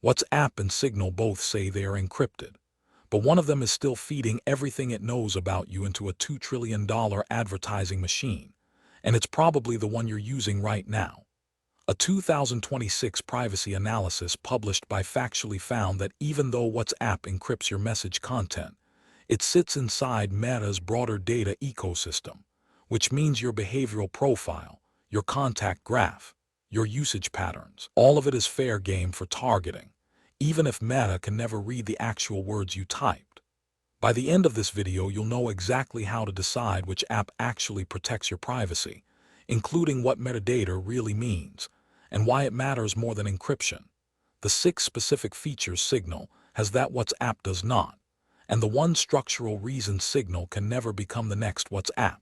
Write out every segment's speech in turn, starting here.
WhatsApp and Signal both say they are encrypted, but one of them is still feeding everything it knows about you into a $2 trillion advertising machine, and it's probably the one you're using right now. A 2026 privacy analysis published by Factually found that even though WhatsApp encrypts your message content, it sits inside Meta's broader data ecosystem, which means your behavioral profile, your contact graph, your usage patterns. All of it is fair game for targeting, even if Meta can never read the actual words you typed. By the end of this video, you'll know exactly how to decide which app actually protects your privacy, including what metadata really means, and why it matters more than encryption. The 6 specific features Signal has that WhatsApp does not, and the one structural reason Signal can never become the next WhatsApp,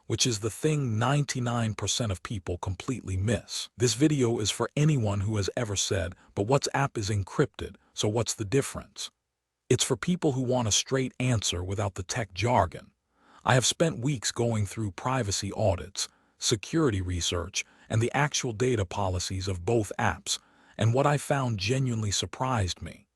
which is the thing 99% of people completely miss. This video is for anyone who has ever said, but WhatsApp is encrypted, so what's the difference? It's for people who want a straight answer without the tech jargon. I have spent weeks going through privacy audits, security research, and the actual data policies of both apps, and what I found genuinely surprised me.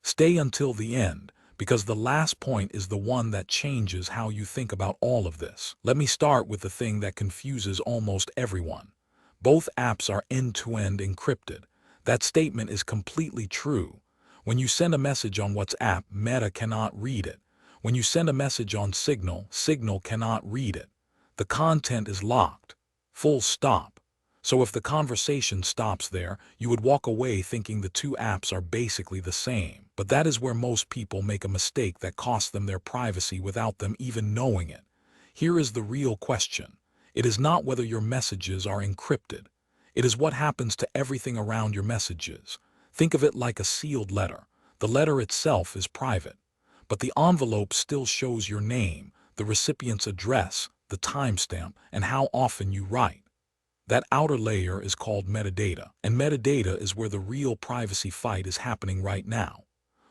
Stay until the end, because the last point is the one that changes how you think about all of this. Let me start with the thing that confuses almost everyone. Both apps are end-to-end encrypted. That statement is completely true. When you send a message on WhatsApp, Meta cannot read it. When you send a message on Signal, Signal cannot read it. The content is locked. Full stop. So if the conversation stops there, you would walk away thinking the two apps are basically the same. But that is where most people make a mistake that costs them their privacy without them even knowing it. Here is the real question. It is not whether your messages are encrypted. It is what happens to everything around your messages. Think of it like a sealed letter. The letter itself is private, but the envelope still shows your name, the recipient's address, the timestamp, and how often you write. That outer layer is called metadata, and metadata is where the real privacy fight is happening right now.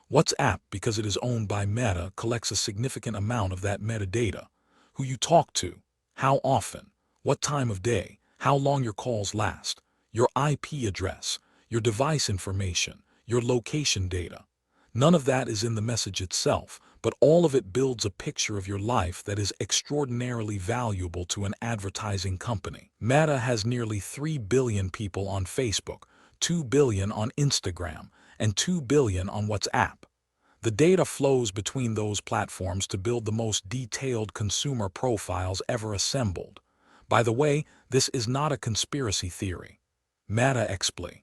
WhatsApp, because it is owned by Meta, collects a significant amount of that metadata. Who you talk to, how often, what time of day, how long your calls last, your IP address, your device information, your location data. None of that is in the message itself, but all of it builds a picture of your life that is extraordinarily valuable to an advertising company. Meta has nearly 3 billion people on Facebook, 2 billion on Instagram, and 2 billion on WhatsApp. The data flows between those platforms to build the most detailed consumer profiles ever assembled. By the way, this is not a conspiracy theory. Meta explains.